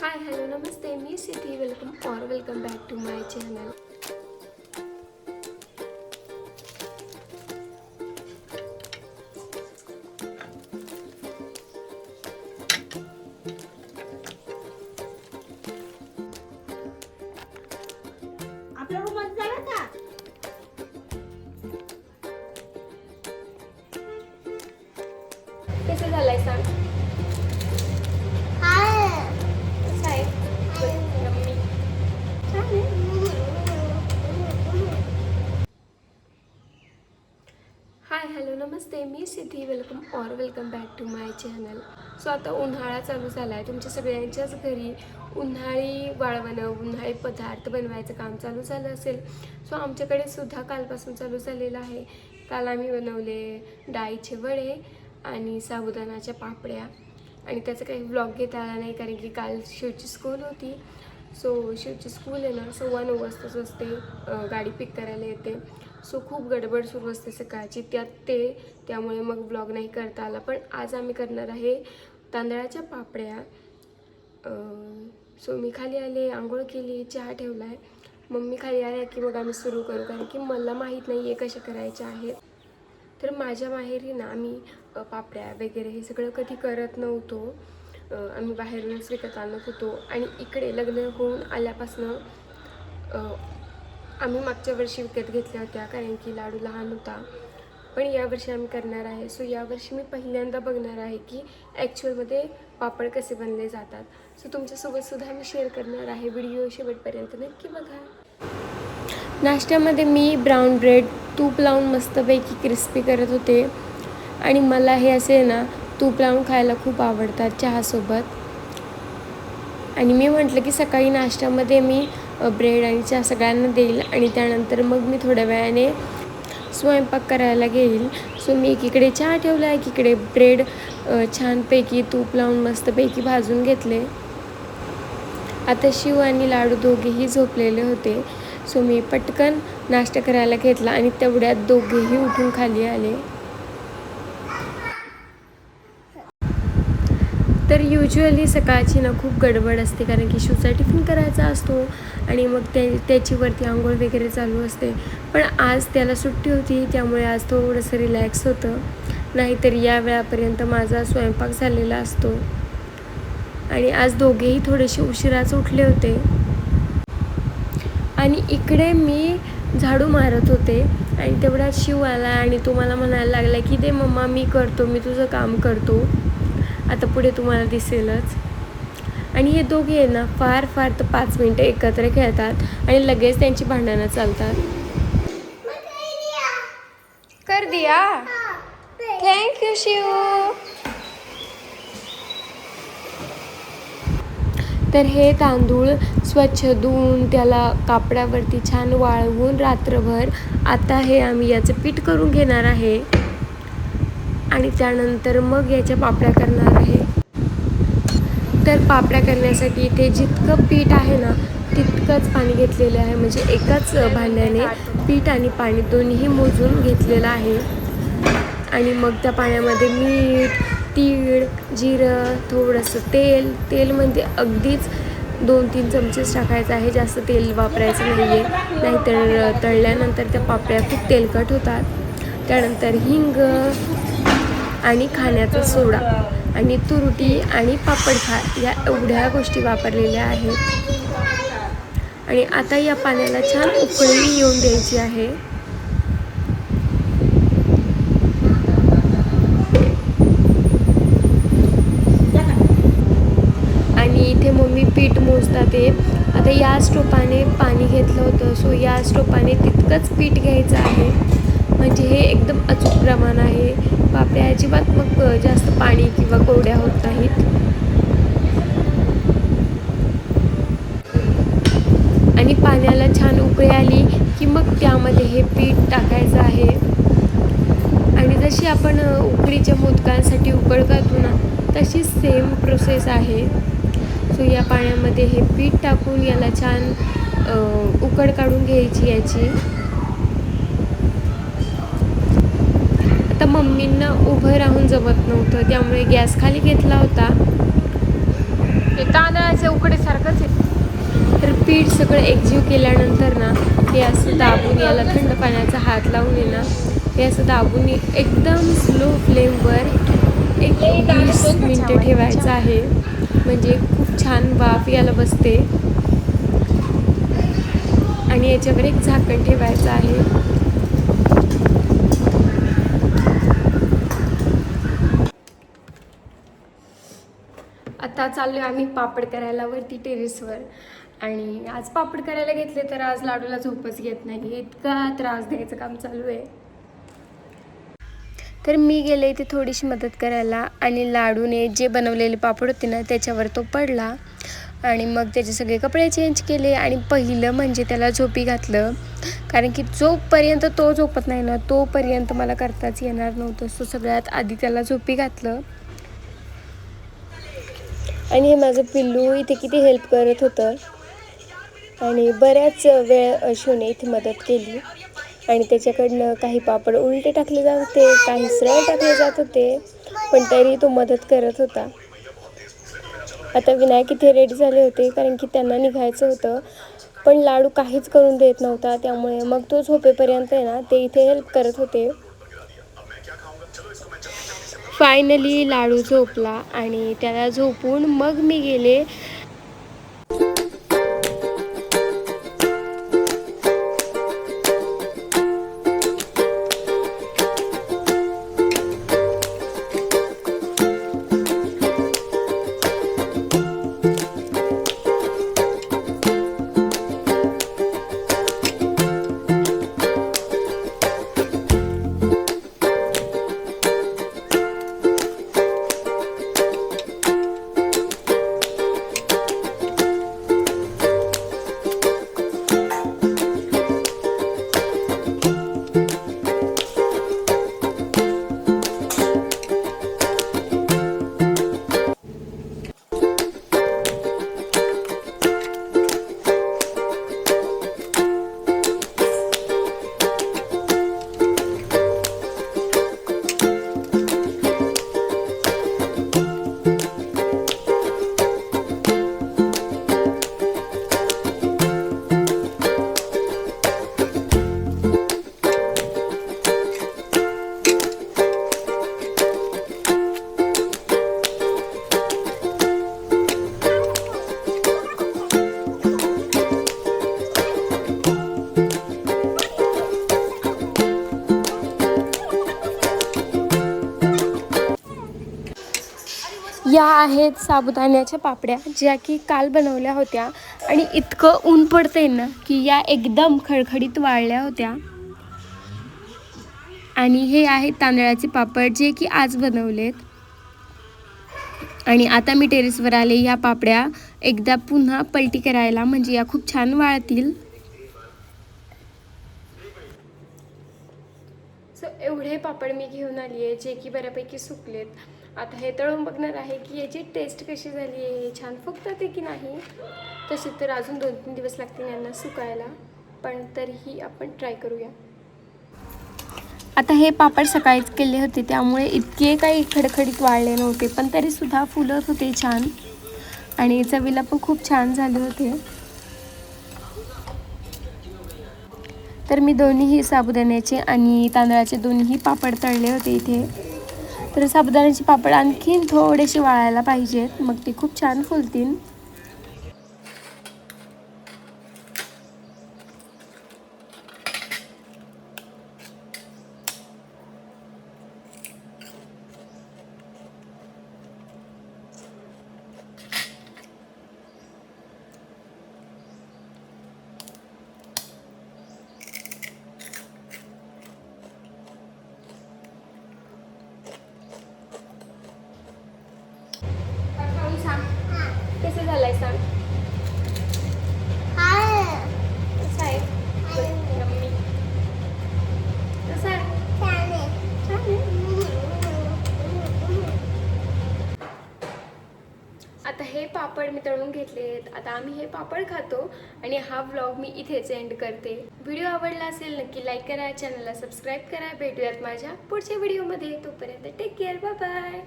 हाय hello नमस्ते, मी Siddhi. Welcome back to my channel. आपल्या रूमात जाणार का? कसं झालंय सांग. कसं आहे? यम्मी. छान आहे. हाय हॅलो नमस्ते, मी Siddhi. Welcome back to my channel. So आता उन्हाळा चालू झाला आहे. तुमच्या सगळ्यांच्याच घरी उन्हाळी वाळवणं, उन्हाळी पदार्थ बनवायचं काम चालू झालं असेल. सो आमच्याकडे सुद्धा कालपासून चालू झालेलं आहे. काल आम्ही बनवले डाळीचे वडे आणि साबुदाणाच्या पापड्या. आणि त्याचा काही व्लॉग घेता आला नाही कारण की काल शिवची स्कूल होती. सो शिवची स्कूल आहे ना 9:15 वाजताच असते, गाडी पिक करायला येते. सो खूप गडबड सुरू असते सकाळची, त्यामुळे मग व्लॉग नाही करता आला. पण आज आम्ही करणार आहे तांदळाच्या पापड्या. सो मी खाली आले, आंघोळ केली, चहा ठेवला आहे. मम्मी खाली आल्या की मग आम्ही सुरू करू कारण की मला माहीत नाही आहे कशा करायच्या आहेत. तर माझ्या माहेरी ना आम्ही पापड्या वगैरे हे सगळं कधी करत नव्हतो. आम्ही बाहेरूनच विकत आणत होतो. आणि इकडे लग्न होऊन आल्यापासनं आम्ही मागच्या वर्षी विकत घेतल्या होत्या कारण की लाडू लहान होता. पण यावर्षी आम्ही करणार आहे. सो यावर्षी मी पहिल्यांदा बघणार आहे की ॲक्च्युअलमध्ये पापड कसे बनले जातात. सो तुमच्यासोबतसुद्धा मी शेअर करणार आहे. व्हिडिओ शेवटपर्यंत नक्की बघा. नाश्त्यामध्ये मी ब्राऊन ब्रेड तूप लावून मस्तपैकी क्रिस्पी करत होते. आणि मला हे असे ना तूप लावून खायला खूप आवडतात चहासोबत. आणि मी म्हटलं की सकाळी नाश्त्यामध्ये मी ब्रेड आणि चहा सगळ्यांना देईल आणि त्यानंतर मग मी थोड्या वेळाने स्वयंपाक करायला घेईल. सो मी एकीकडे चहा ठेवला, एकीकडे ब्रेड छानपैकी तूप लावून मस्तपैकी भाजून घेतले. आता शिव आणि लाडू दोघेही झोपलेले होते. सो मी पटकन नाश्ता करायला घेतला आणि तेवढ्यात दोघेही उठून खाली आले. तर युज्युअली सकाळची ना खूप गडबड असते कारण की शिवचा टिफिन करायचा असतो आणि मग त्याची वरती आंघोळ वगैरे चालू असते. पण आज त्याला सुट्टी होती त्यामुळे आज थोडंसं रिलॅक्स होतं. नाहीतर या वेळापर्यंत माझा स्वयंपाक झालेला असतो. आणि आज दोघेही थोडेसे उशिराच उठले होते. आणि इकडे मी झाडू मारत होते आणि तेवढ्यात शिव आला आणि तो मला म्हणायला लागला की दे मम्मा मी करतो, मी तुझं काम करतो. आता पुढे तुम्हाला दिसेलच. आणि हे दोघे आहे ना फार तर 5 मिनटं एकत्र खेळतात आणि लगेच त्यांची भांडणं चालतात. कर दिया, थँक्यू शिव. तर हे तांदूळ स्वच्छ धुवून त्याला कापडावरती छान वाळवून रात्रभर आता हे आम्ही याचं पीठ करून घेणार आहे. आणि त्यानंतर मग याच्या पापड्या करणार आहे. तर पापड्या करण्यासाठी इथे जितकं पीठ आहे ना तितकंच पाणी घेतलेलं आहे. म्हणजे एकाच भांड्याने पीठ आणि पाणी दोन्हीही मोजून घेतलेलं आहे. आणि मग त्या पाण्यामध्ये मीठ, तीळ, जिरं, थोडंसं तेल म्हणजे अगदीच 2-3 चमचेच टाकायचं आहे. जास्त तेल वापरायचं नाही आहे, नाहीतर तळल्यानंतर त्या पापड्या खूप तेलकट होतात. त्यानंतर हिंग आणि खाण्याचा सोडा आणि तुरटी आणि पापडखार या एवढ्या गोष्टी वापरलेल्या आहेत. आणि आता या पाण्याला छान उकळी येऊन द्यायची आहे. आणि इथे मम्मी पीठ मोजतात आहे. आता या स्टोपाने पाणी घेतलं होतं. सो या स्टोपाने तितकंच पीठ घ्यायचं आहे. म्हणजे हे एकदम अचूक प्रमाण आहे. पापड्या अजिबात मग जास्त पाणी किंवा कोरड्या होत नाहीत. आणि पाण्याला छान उकळी आली की मग त्यामध्ये हे पीठ टाकायचं आहे. आणि जशी आपण उकडीच्या मोदकांसाठी उकळ करतो ना तशी सेम प्रोसेस आहे. सो या पाण्यामध्ये हे पीठ टाकून याला छान उकड काढून घ्यायची याची. आता मम्मींना उभं राहून जमत नव्हतं त्यामुळे गॅस खाली घेतला होता. तांदळाचे उकडे पीठ सगळं एकजीव केल्यानंतर ना हे असं दाबून याला थंड पाण्याचा हात लावून आहे ना हे असं दाबून एकदम स्लो फ्लेमवर एक 20 मिनटं ठेवायचं आहे. म्हणजे खूप छान वाफ याला बसते आणि याच्यावर एक झाकण ठेवायचं आहे. आता चाललोय आम्ही पापड करायला वरती टेरेसवर. आणि आज पापड करायला घेतले तर आज लाडूला झोपच घेत नाही, इतका त्रास द्यायचं काम चालू आहे. तर मी गेले इथे थोडीशी मदत करायला आणि लाडूने जे बनवलेले पापड होते ना त्याच्यावर तो पडला आणि मग त्याचे सगळे कपडे चेंज केले आणि पहिलं म्हणजे त्याला झोपी घातलं. कारण की जोपर्यंत तो झोपत नाही ना तोपर्यंत मला करताच येणार नव्हतं. सो सगळ्यात आधी त्याला झोपी घातलं. आणि हे माझं पिल्लू इथे किती हेल्प करत होतं आणि बऱ्याच वेळ शिवने इथे मदत केली. आणि त्याच्याकडनं काही पापड उलटे टाकले जात होते, काही सरळ टाकले जात होते, पण तरी तो मदत करत होता. आता विनायक इथे रेडी झाले होते कारण की त्यांना निघायचं होतं, पण लाडू काहीच करून देत नव्हता. त्यामुळे मग तो झोपेपर्यंत आहे ना ते इथे हेल्प करत होते. फायनली लाडू झोपला आणि त्याला झोपून मग मी गेले या आहेत साबुदाण्याच्या पापड्या ज्या की काल बनवल्या होत्या आणि इतकं ऊन पडतंय ना की या एकदम खडखडीत वाळल्या होत्या. आणि हे आहेत तांदळाचे पापड जे की आज बनवलेत. आणि आता मी टेरेसवर आले या पापड्या एकदा पुन्हा पलटी करायला, म्हणजे या खूप छान वाळतील. सो एवढे पापड मी घेऊन आली आहे जे की बऱ्यापैकी सुकलेत. आता हे तळून बघणार आहे की याची टेस्ट कशी झाली आहे, छान फुगतात की नाही. तसे तर अजून 2-3 दिवस लागतील यांना सुकायला, पण तरीही आपण ट्राय करूया. आता हे पापड सकाळीच केले होते त्यामुळे इतके काही खडखडीत वाळले नव्हते, पण तरीसुद्धा फुलत होते छान आणि चवीला पण खूप छान झाले होते. तर मी दोन्हीही साबुदाण्याचे आणि तांदळाचे दोन्हीही पापड तळले होते इथे. तर साबुदाण्याचे पापड आणखीन थोडेसे वाळायला पाहिजेत, मग ते खूप छान फुलतील. कसं झालंय सांग. कसं आहे यम्मी. कसं आहे. आता हे पापड मी तळून घेतलेत. आता आम्ही हे पापड खातो आणि हा व्लॉग मी इथेच एंड करते. व्हिडिओ आवडला असेल नक्की लाईक करा, चॅनलला सबस्क्राईब करा. भेटूयात माझ्या पुढच्या व्हिडिओमध्ये. तोपर्यंत टेक केअर, बाय बाय.